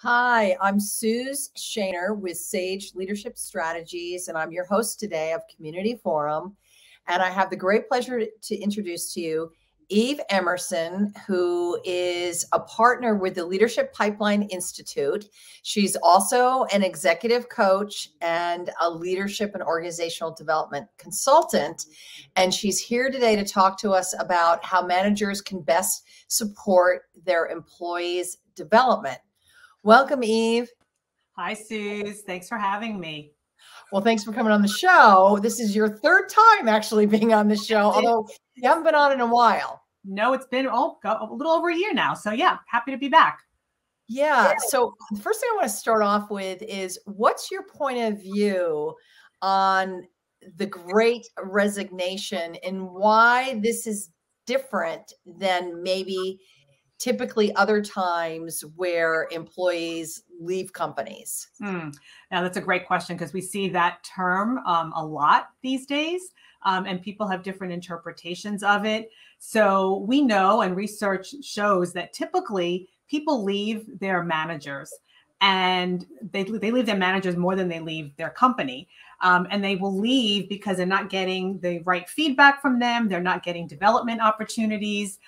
Hi, I'm Suze Shaner with Sage Leadership Strategies, and I'm your host today of Community Forum. And I have the great pleasure to introduce to you Eve Emerson, who is a partner with the Leadership Pipeline Institute. She's also an executive coach and a leadership and organizational development consultant. And she's here today to talk to us about how managers can best support their employees' development. Welcome, Eve. Hi, Suze. Thanks for having me. Well, thanks for coming on the show. This is your third time actually being on the show, although you haven't been on in a while. No, it's been a little over a year now. So yeah, happy to be back. Yeah. So the first thing I want to start off with is, what's your point of view on the Great Resignation and why this is different than maybe typically other times where employees leave companies? Now, that's a great question because we see that term a lot these days, and people have different interpretations of it. So we know, and research shows, that typically people leave their managers, and they leave their managers more than they leave their company. And they will leave because they're not getting the right feedback from them. They're not getting development opportunities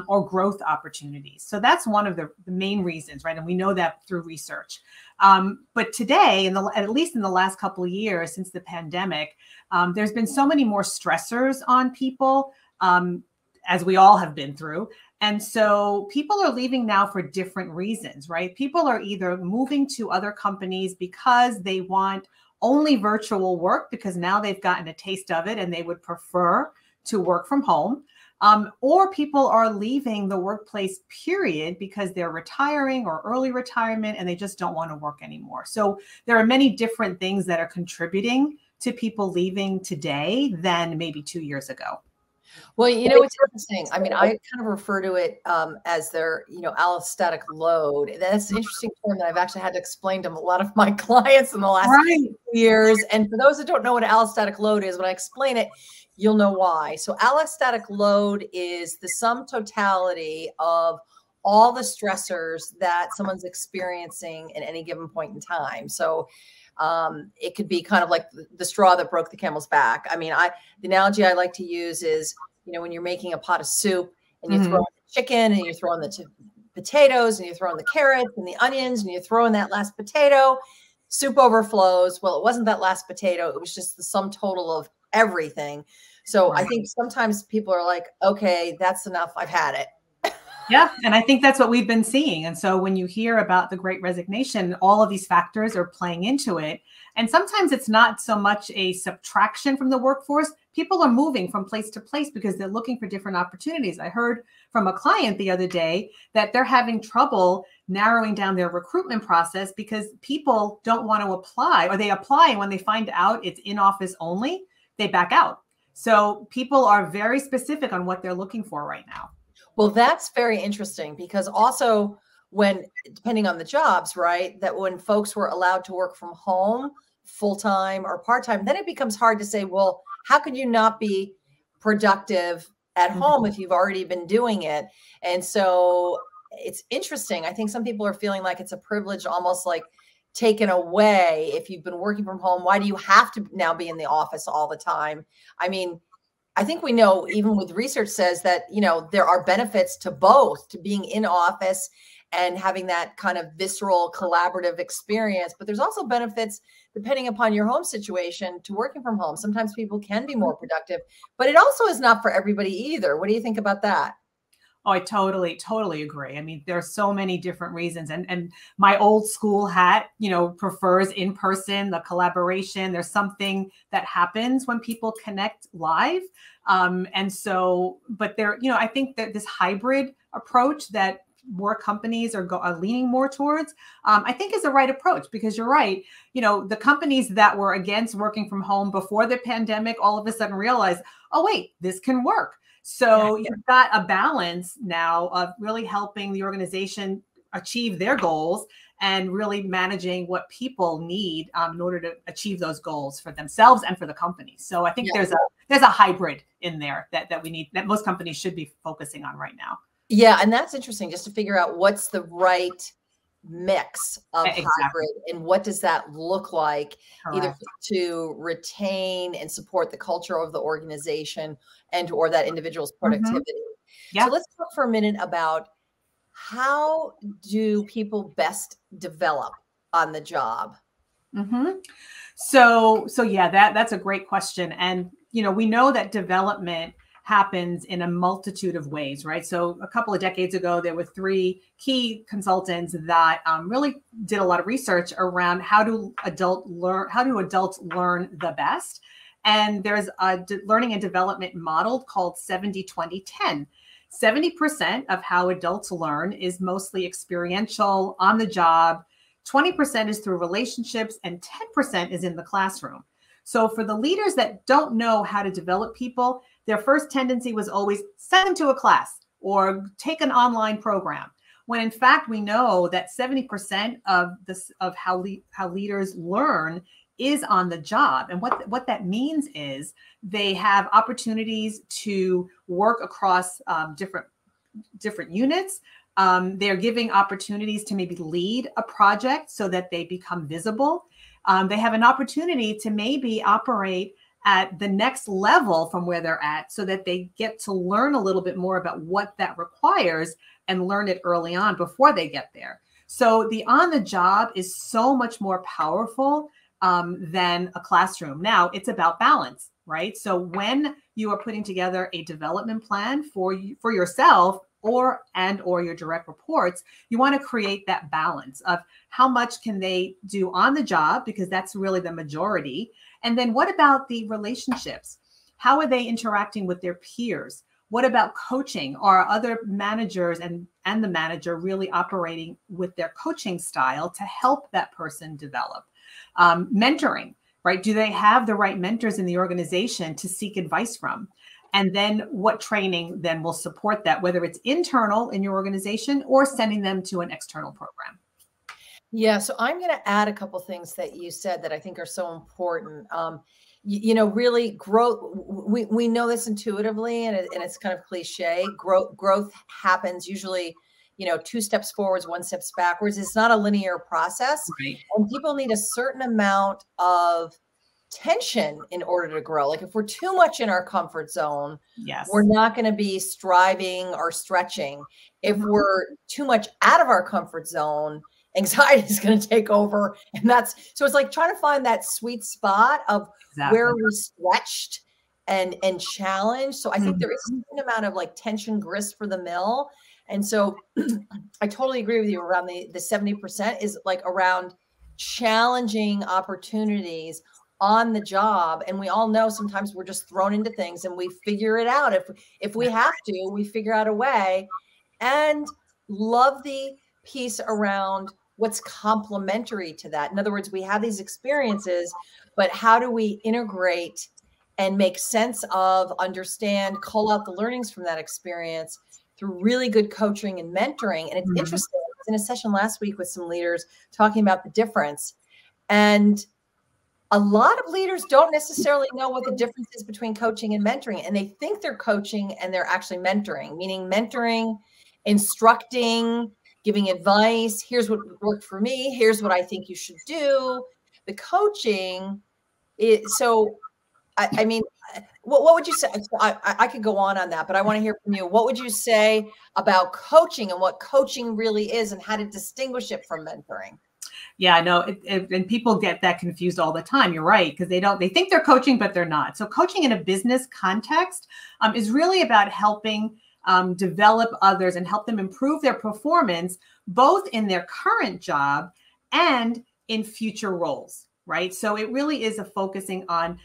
or growth opportunities. So that's one of the main reasons, right? And we know that through research. But today, at least in the last couple of years since the pandemic, there's been so many more stressors on people, as we all have been through. And so people are leaving now for different reasons, right? People are either moving to other companies because they want only virtual work because now they've gotten a taste of it and they would prefer to work from home. Or people are leaving the workplace, period, because they're retiring or early retirement and they just don't want to work anymore. So there are many different things that are contributing to people leaving today than maybe 2 years ago. Well, it's interesting. I mean, I kind of refer to it as their, allostatic load. That's an interesting term that I've actually had to explain to a lot of my clients in the last few years. And for those that don't know what allostatic load is, when I explain it, you'll know why. So allostatic load is the sum totality of all the stressors that someone's experiencing at any given point in time. So it could be kind of like the straw that broke the camel's back. I mean, the analogy I like to use is, when you're making a pot of soup and you throw in the chicken and you throw in the potatoes and you throw in the carrots and the onions and you throw in that last potato, soup overflows. Well, it wasn't that last potato. It was just the sum total of everything. So I think sometimes people are like, okay, that's enough. I've had it. Yeah. And I think that's what we've been seeing. And so when you hear about the Great Resignation, all of these factors are playing into it. And sometimes it's not so much a subtraction from the workforce. People are moving from place to place because they're looking for different opportunities. I heard from a client the other day that they're having trouble narrowing down their recruitment process because people don't want to apply, or they apply and when they find out it's in office only, they back out. So people are very specific on what they're looking for right now. Well, that's very interesting because also depending on the jobs, right, that when folks were allowed to work from home full-time or part-time, then it becomes hard to say, well, how could you not be productive at home if you've already been doing it? And so it's interesting. I think some people are feeling like it's a privilege, almost like taken away. If you've been working from home, why do you have to now be in the office all the time? I mean, I think we know, even with research says that, there are benefits to both, to being in office and having that kind of visceral collaborative experience. But there's also benefits, depending upon your home situation, to working from home. Sometimes people can be more productive, but it also is not for everybody either. What do you think about that? Oh, I totally agree. I mean, there are so many different reasons. And my old school hat, prefers in person, the collaboration. There's something that happens when people connect live. And so, but I think that this hybrid approach that more companies are leaning more towards, I think is the right approach, because you're right. The companies that were against working from home before the pandemic all of a sudden realized, oh, wait, this can work. So you've got a balance now of really helping the organization achieve their goals and really managing what people need in order to achieve those goals for themselves and for the company. So I think there's a hybrid in there that we need, that most companies should be focusing on right now. Yeah. And that's interesting, just to figure out what's the right mix of Exactly. hybrid, and what does that look like? Correct. Either to retain and support the culture of the organization and or that individual's productivity. Yeah. So let's talk for a minute about how do people best develop on the job? So yeah, that's a great question. And, we know that development happens in a multitude of ways, right? So a couple of decades ago, there were 3 key consultants that really did a lot of research around how do adults learn the best. And there's a learning and development model called 70-20-10. 70% of how adults learn is mostly experiential, on the job. 20% is through relationships, and 10% is in the classroom. So for the leaders that don't know how to develop people, their first tendency was always send them to a class or take an online program. When in fact, we know that 70% of how leaders learn is on the job. And what that means is they have opportunities to work across different units. They're giving opportunities to maybe lead a project so that they become visible. They have an opportunity to maybe operate at the next level from where they're at so that they get to learn a little bit more about what that requires and learn it early on before they get there. So the on the job is so much more powerful than a classroom. Now it's about balance, right? So when you are putting together a development plan for yourself or your direct reports, you want to create that balance of how much can they do on the job, because that's really the majority. And then what about the relationships? How are they interacting with their peers? What about coaching? Are other managers and the manager really operating with their coaching style to help that person develop? Mentoring, right? Do they have the right mentors in the organization to seek advice from? And then what training then will support that, whether it's internal in your organization or sending them to an external program? Yeah, so I'm going to add a couple things that you said that I think are so important. Really growth. We know this intuitively, and it's kind of cliche. Growth happens usually, 2 steps forwards, 1 step backwards. It's not a linear process, Right. and people need a certain amount of tension in order to grow. Like if we're too much in our comfort zone, Yes, we're not going to be striving or stretching. If we're too much out of our comfort zone, anxiety is going to take over. And so it's like trying to find that sweet spot of exactly. where we're stretched and challenged. So I think there is a certain amount of like tension, grist for the mill. And so I totally agree with you around the 70% is like around challenging opportunities on the job. And we all know sometimes we're just thrown into things and we figure it out. If we have to, we figure out a way. And love the piece around what's complementary to that. In other words, we have these experiences, but how do we integrate and make sense of, understand, cull out the learnings from that experience through really good coaching and mentoring? And it's interesting. I was in a session last week with some leaders talking about the difference. And a lot of leaders don't necessarily know what the difference is between coaching and mentoring. And they think they're coaching and they're actually mentoring, meaning mentoring, instructing, giving advice. Here's what worked for me. Here's what I think you should do. The coaching is so, I mean, what would you say? I could go on that, but I want to hear from you. What would you say about coaching and what coaching really is and how to distinguish it from mentoring? Yeah, no, and people get that confused all the time. You're right, because they think they're coaching, but they're not. So coaching in a business context is really about helping develop others and help them improve their performance, both in their current job and in future roles, right? So it really is a focusing on,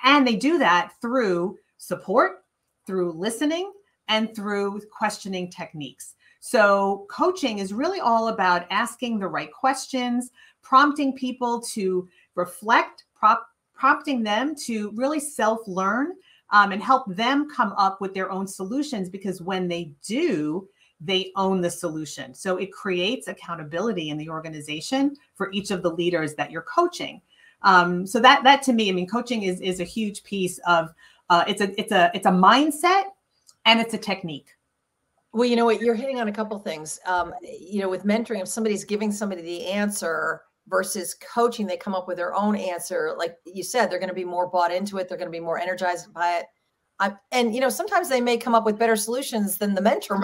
and they do that through support, through listening, and through questioning techniques. So coaching is really all about asking the right questions, prompting people to reflect, prompting them to really self-learn and help them come up with their own solutions, because when they do, they own the solution. So it creates accountability in the organization for each of the leaders that you're coaching. So that to me, I mean, coaching is a huge piece of it's a mindset and it's a technique. Well, you know what, you're hitting on a couple things. You know, with mentoring, if somebody's giving somebody the answer versus coaching, they come up with their own answer. Like you said, they're going to be more bought into it. They're going to be more energized by it. And you know, sometimes they may come up with better solutions than the mentor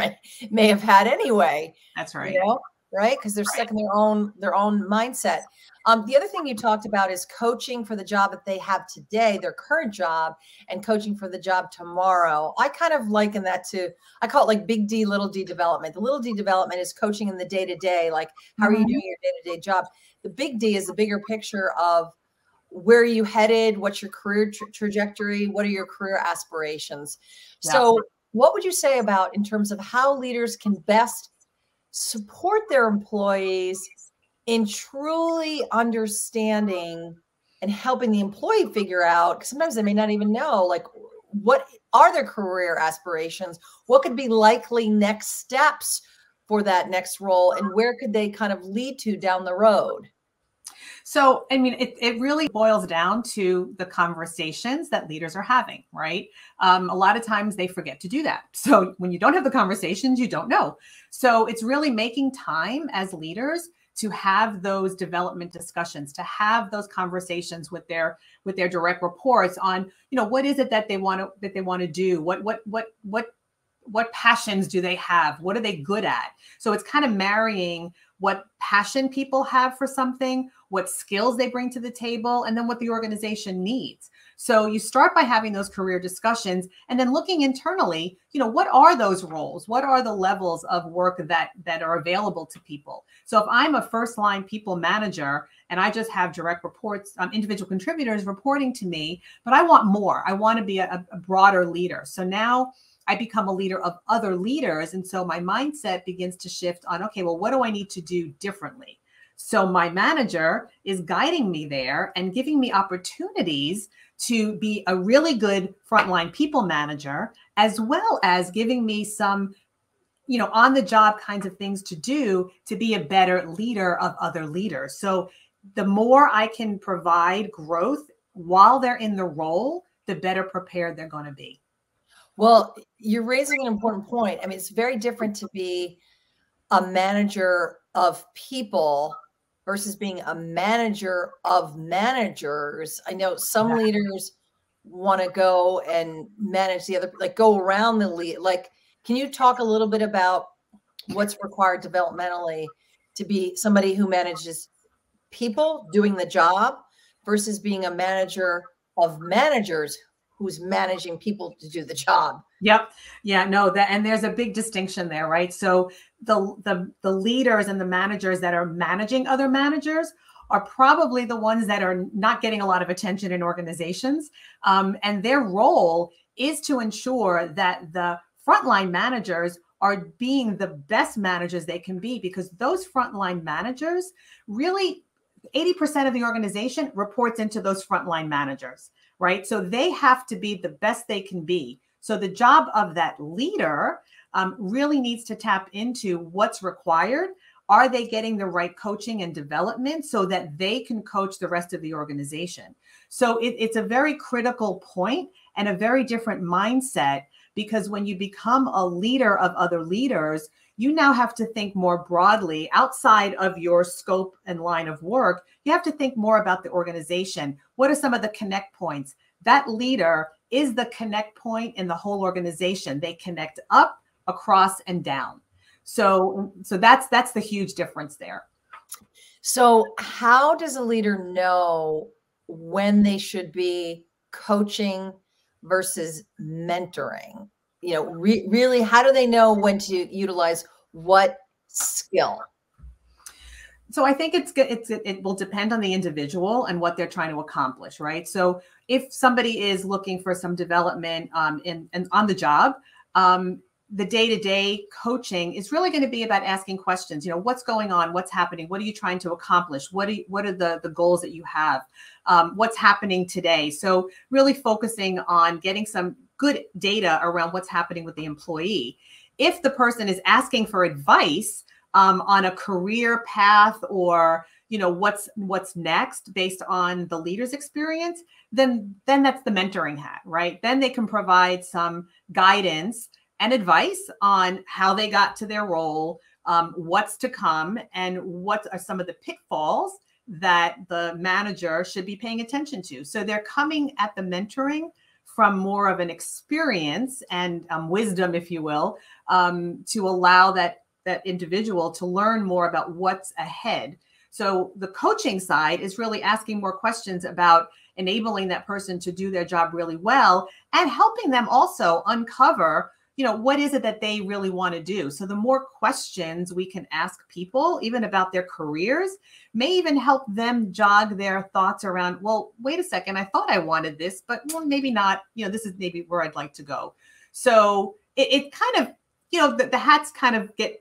may have had anyway. That's right. You know, right? Because they're stuck in their own mindset. The other thing you talked about is coaching for the job that they have today, their current job, and coaching for the job tomorrow. I kind of liken that to, I call it like big D, little d development. The little d development is coaching in the day-to-day, like how are you doing your day-to-day job? The big D is the bigger picture of where are you headed? What's your career trajectory? What are your career aspirations? Yeah. So what would you say about in terms of how leaders can best support their employees in truly understanding and helping the employee figure out, because sometimes they may not even know, like, what are their career aspirations? What could be likely next steps for that next role? And where could they kind of lead to down the road? So, I mean, it really boils down to the conversations that leaders are having, right? A lot of times they forget to do that. So when you don't have the conversations, you don't know. So it's really making time as leaders to have those development discussions, to have those conversations with their direct reports on, you know, what is it that they want to do? What passions do they have? What are they good at? So it's kind of marrying what passion people have for something, what skills they bring to the table, and then what the organization needs. So you start by having those career discussions and then looking internally, you know, what are those roles? What are the levels of work that are available to people? So if I'm a first line people manager and I just have direct reports, individual contributors reporting to me, but I want more. I want to be a broader leader. So now I become a leader of other leaders. And so my mindset begins to shift on, okay, well, what do I need to do differently? So my manager is guiding me there and giving me opportunities to be a really good frontline people manager, as well as giving me some, you know, on the job kinds of things to do to be a better leader of other leaders. So the more I can provide growth while they're in the role, the better prepared they're going to be. Well, you're raising an important point. I mean, it's very different to be a manager of people versus being a manager of managers. I know some leaders want to go and manage the other, like go around the lead. Like, can you talk a little bit about what's required developmentally to be somebody who manages people doing the job versus being a manager of managers who's managing people to do the job? Yep. Yeah, no, and there's a big distinction there, right? So the leaders and the managers that are managing other managers are probably the ones that are not getting a lot of attention in organizations. And their role is to ensure that the frontline managers are being the best managers they can be, because those frontline managers really 80% of the organization reports into those frontline managers, right? So they have to be the best they can be. So the job of that leader really needs to tap into what's required. Are they getting the right coaching and development so that they can coach the rest of the organization? So it's a very critical point and a very different mindset, because when you become a leader of other leaders, you now have to think more broadly outside of your scope and line of work. You have to think more about the organization. What are some of the connect points? That leader is the connect point in the whole organization. They connect up, across, and down. So that's the huge difference there. So how does a leader know when they should be coaching versus mentoring? You know, really, how do they know when to utilize what skill? So I think it will depend on the individual and what they're trying to accomplish, right? So if somebody is looking for some development in on the job, the day-to-day coaching is really going to be about asking questions. You know, what's going on? What's happening? What are you trying to accomplish? What are the goals that you have? What's happening today? So really focusing on getting some good data around what's happening with the employee. If the person is asking for advice on a career path, or you know what's next based on the leader's experience, then that's the mentoring hat, right? Then they can provide some guidance and advice on how they got to their role, what's to come, and what are some of the pitfalls that the manager should be paying attention to. So they're coming at the mentoring from more of an experience and wisdom, if you will, to allow that individual to learn more about what's ahead. So the coaching side is really asking more questions about enabling that person to do their job really well and helping them also uncover, what is it that they really want to do? So the more questions we can ask people, even about their careers, may even help them jog their thoughts around, well, wait a second, I thought I wanted this, but well, maybe not, this is maybe where I'd like to go. So it kind of, the hats kind of get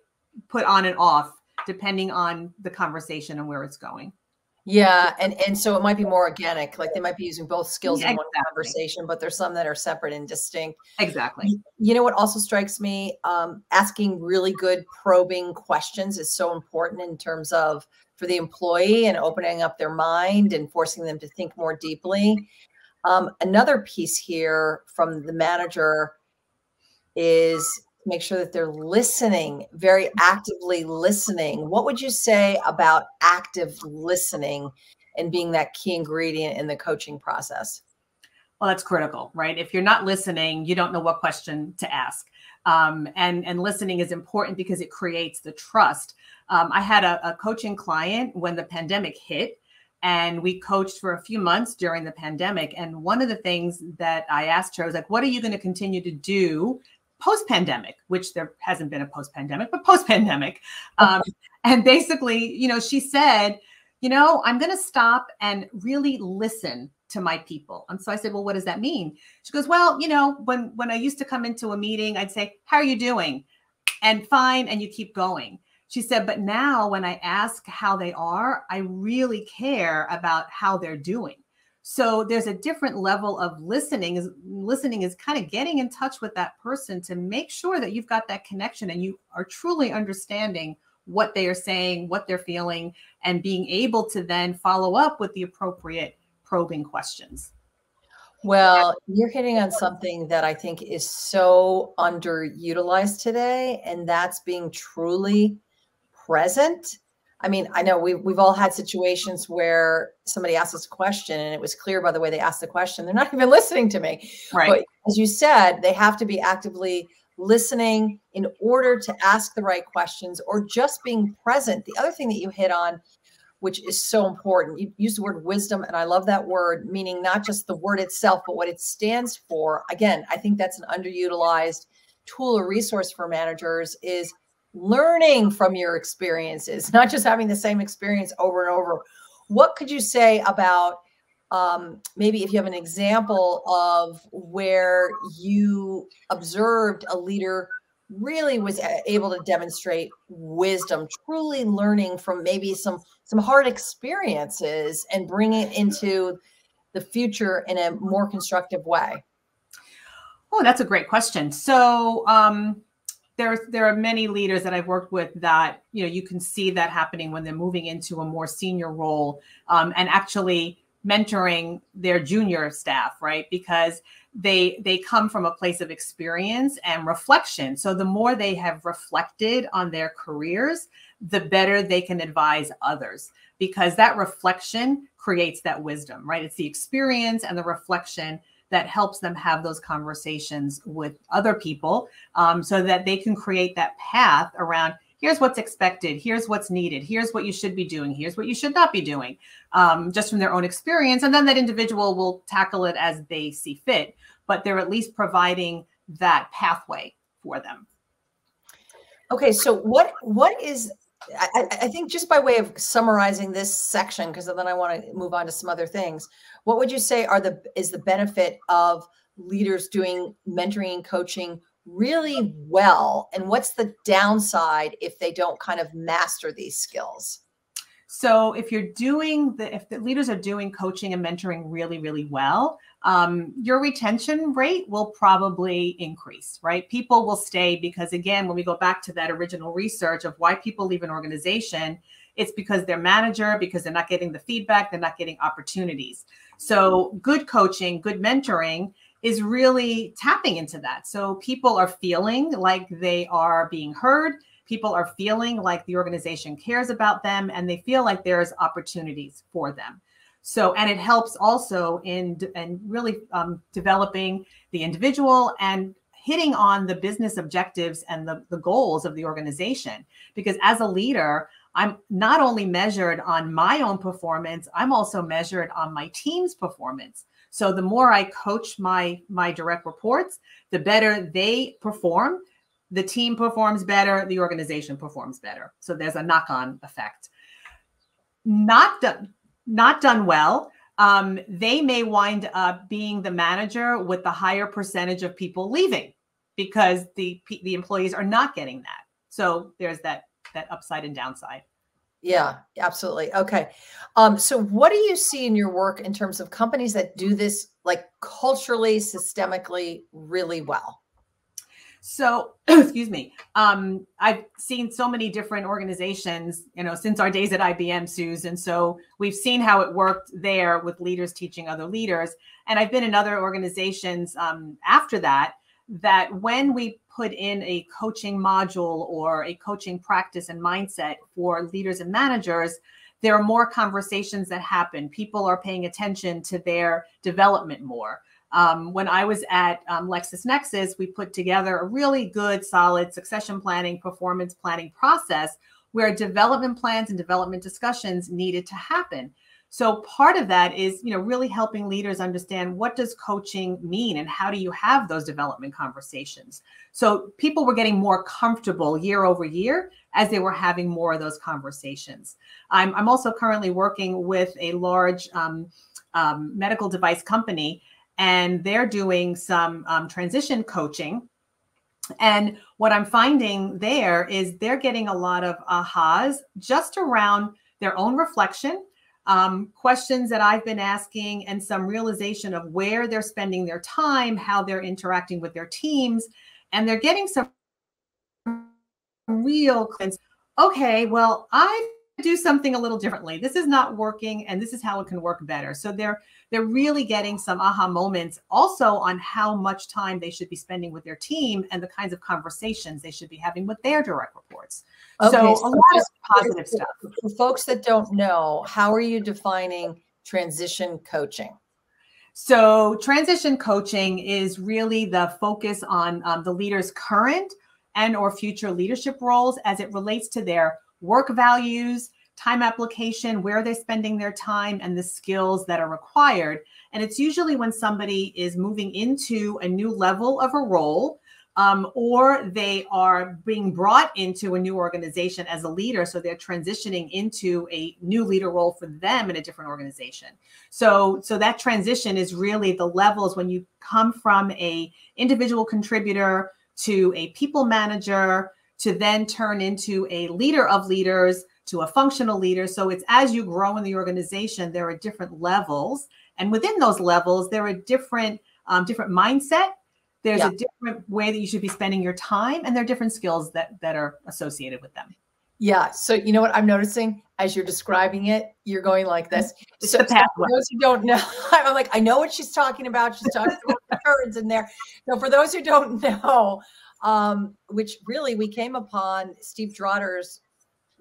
put on and off depending on the conversation and where it's going. Yeah. And so it might be more organic, like they might be using both skills in one conversation, but there's some that are separate and distinct. Exactly. You know what also strikes me? Asking really good probing questions is so important in terms of for the employee and opening up their mind and forcing them to think more deeply. Another piece here from the manager is make sure that they're listening, very actively listening. What would you say about active listening and being that key ingredient in the coaching process? Well, that's critical, right? If you're not listening, you don't know what question to ask. And listening is important because it creates the trust. I had a coaching client when the pandemic hit, and we coached for a few months during the pandemic. And one of the things that I asked her was like, what are you going to continue to do post-pandemic, which there hasn't been a post-pandemic, but post-pandemic. And basically, she said, I'm going to stop and really listen to my people. And so I said, well, what does that mean? She goes, well, when I used to come into a meeting, I'd say, how are you doing? And fine. And you keep going. She said, but now when I ask how they are, I really care about how they're doing. So there's a different level of listening. Listening is kind of getting in touch with that person to make sure that you've got that connection and you are truly understanding what they are saying, what they're feeling, and being able to then follow up with the appropriate probing questions. Well, you're hitting on something that I think is so underutilized today, and that's being truly present. I mean, I know we've all had situations where somebody asks us a question and it was clear by the way they asked the question, they're not even listening to me. Right. But as you said, they have to be actively listening in order to ask the right questions or just being present. The other thing that you hit on, which is so important, you use the word wisdom, and I love that word, meaning not just the word itself, but what it stands for. Again, I think that's an underutilized tool or resource for managers is learning from your experiences, not just having the same experience over and over. What could you say about maybe if you have an example of where you observed a leader really was able to demonstrate wisdom, truly learning from maybe some hard experiences and bring it into the future in a more constructive way? Oh, that's a great question. So there are many leaders that I've worked with that, you can see that happening when they're moving into a more senior role and actually mentoring their junior staff, right? Because they come from a place of experience and reflection. So the more they have reflected on their careers, the better they can advise others, because that reflection creates that wisdom, right? It's the experience and the reflection that helps them have those conversations with other people so that they can create that path around, here's what's expected, here's what's needed, here's what you should be doing, here's what you should not be doing, just from their own experience. And then that individual will tackle it as they see fit, but they're at least providing that pathway for them. Okay, so what is, I think just by way of summarizing this section, because then I want to move on to some other things, what would you say is the benefit of leaders doing mentoring and coaching really well? And what's the downside if they don't kind of master these skills? So if the leaders are doing coaching and mentoring really, really well, your retention rate will probably increase, right? People will stay because, again, when we go back to that original research of why people leave an organization, it's because their manager, because they're not getting the feedback, they're not getting opportunities. So good coaching, good mentoring is really tapping into that. So people are feeling like they are being heard. People are feeling like the organization cares about them, and they feel like there's opportunities for them. So, and it helps also in really developing the individual and hitting on the business objectives and the goals of the organization. Because as a leader, I'm not only measured on my own performance, I'm also measured on my team's performance. So the more I coach my direct reports, the better they perform. The team performs better, the organization performs better. So there's a knock-on effect. Not done well, they may wind up being the manager with the higher percentage of people leaving because the employees are not getting that. So there's that upside and downside. Yeah, absolutely. Okay. So what do you see in your work in terms of companies that do this like culturally, systemically really well? So, excuse me. I've seen so many different organizations, since our days at IBM, Suze. And so we've seen how it worked there with leaders teaching other leaders. And I've been in other organizations after that when we put in a coaching module or a coaching practice and mindset for leaders and managers, there are more conversations that happen. People are paying attention to their development more. When I was at LexisNexis, we put together a really good, solid succession planning, performance planning process where development plans and development discussions needed to happen. So part of that is, really helping leaders understand what does coaching mean and how do you have those development conversations. So people were getting more comfortable year over year as they were having more of those conversations. I'm also currently working with a large medical device company, and they're doing some transition coaching. And what I'm finding there is they're getting a lot of ahas just around their own reflection, questions that I've been asking, and some realization of where they're spending their time, how they're interacting with their teams. And they're getting some real cleanse. Okay, well, I do something a little differently. This is not working, and this is how it can work better. So they're really getting some aha moments also on how much time they should be spending with their team and the kinds of conversations they should be having with their direct reports. Okay, so a lot of positive stuff. For folks that don't know, how are you defining transition coaching? So transition coaching is really the focus on the leader's current and or future leadership roles as it relates to their work values, time application, where they're spending their time, and the skills that are required. And it's usually when somebody is moving into a new level of a role, or they are being brought into a new organization as a leader. So they're transitioning into a new leader role for them in a different organization. So that transition is really the levels when you come from a individual contributor to a people manager, to then turn into a leader of leaders, to a functional leader. So it's as you grow in the organization, there are different levels. And within those levels, there are different mindset. There's a different way that you should be spending your time, and there are different skills that are associated with them. Yeah. So you know what I'm noticing as you're describing it, you're going like this. It's so the pathway. For those who don't know, I'm like, I know what she's talking about. She's talking about the turns in there. So for those who don't know, which really we came upon Steve Drotter's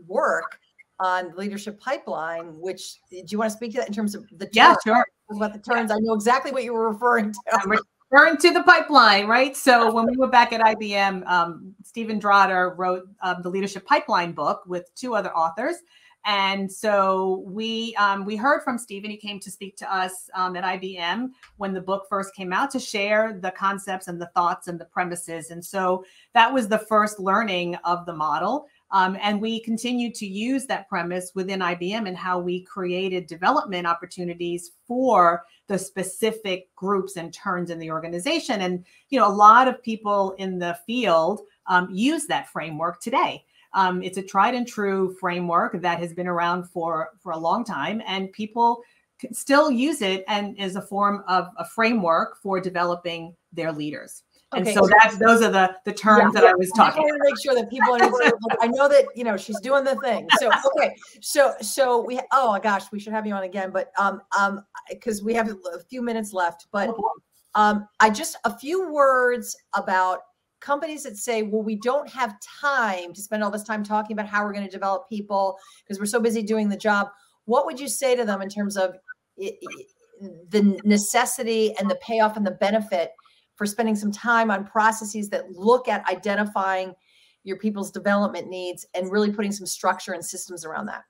work on the leadership pipeline, which do you want to speak to that in terms of the turns? Yeah, sure. About the turns. Yeah. I know exactly what you were referring to. I'm referring to the pipeline, right? So when we were back at IBM, Stephen Drotter wrote the leadership pipeline book with two other authors. And so we heard from Stephen. He came to speak to us at IBM when the book first came out to share the concepts and the thoughts and the premises. And so that was the first learning of the model. And we continued to use that premise within IBM and how we created development opportunities for the specific groups and turns in the organization. And, a lot of people in the field use that framework today. It's a tried and true framework that has been around for a long time, and people still use it and as a form of a framework for developing their leaders. Okay. And so those are the terms that I was talking about. I want to make sure that people understand. I know that, she's doing the thing. So, okay. So we, oh my gosh, we should have you on again, but, because we have a few minutes left, but A few words about companies that say, well, we don't have time to spend all this time talking about how we're going to develop people because we're so busy doing the job. What would you say to them in terms of the necessity and the payoff and the benefit for spending some time on processes that look at identifying your people's development needs and really putting some structure and systems around that?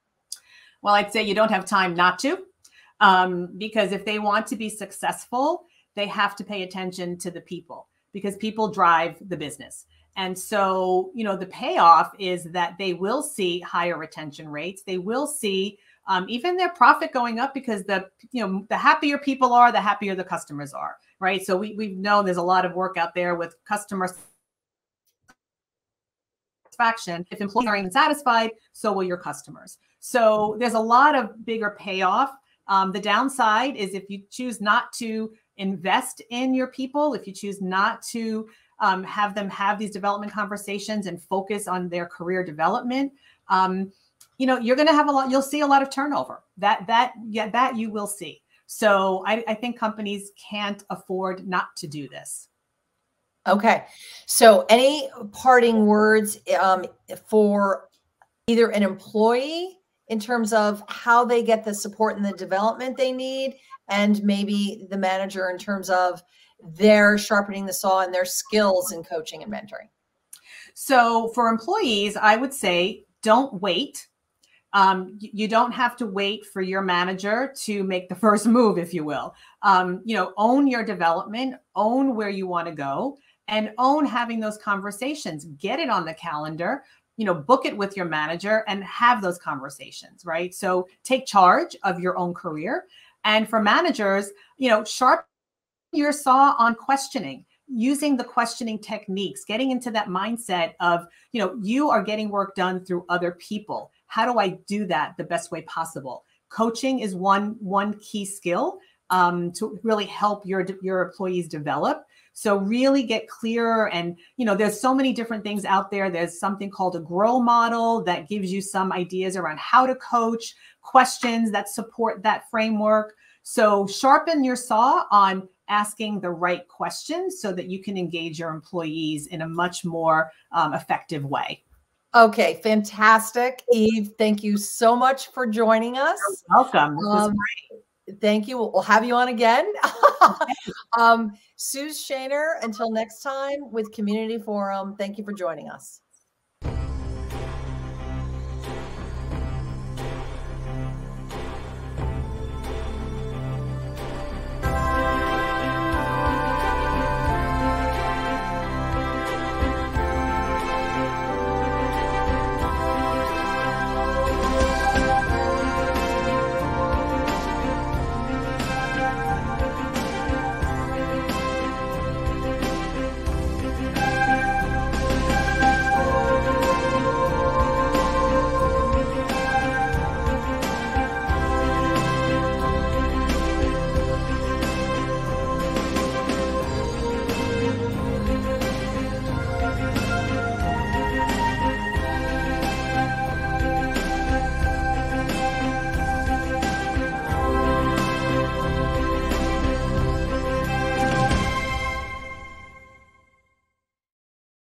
Well, I'd say you don't have time not to, because if they want to be successful, they have to pay attention to the people, because people drive the business. And so, the payoff is that they will see higher retention rates. They will see even their profit going up, because the happier people are, the happier the customers are, right? So we've known there's a lot of work out there with customer satisfaction. If employees are even satisfied, so will your customers. So there's a lot of bigger payoff. The downside is if you choose not to invest in your people, if you choose not to have them have these development conversations and focus on their career development, you're going to have you'll see a lot of turnover. That you will see. So I think companies can't afford not to do this. Okay. So any parting words for either an employee in terms of how they get the support and the development they need, and maybe the manager in terms of their sharpening the saw and their skills in coaching and mentoring? So for employees, I would say don't wait. You don't have to wait for your manager to make the first move, if you will. Own your development, own where you want to go, and own having those conversations. Get it on the calendar, book it with your manager and have those conversations, right? So take charge of your own career. And for managers, sharpen your saw on questioning, using the questioning techniques, getting into that mindset of, you are getting work done through other people. How do I do that the best way possible? Coaching is one key skill to really help your employees develop. So really get clearer. And, there's so many different things out there. There's something called a GROW model that gives you some ideas around how to coach, questions that support that framework. So sharpen your saw on asking the right questions so that you can engage your employees in a much more effective way. Okay, fantastic. Eve, thank you so much for joining us. You're welcome. This was great. Thank you. We'll have you on again. Suze Shaner, until next time with Community Forum, thank you for joining us.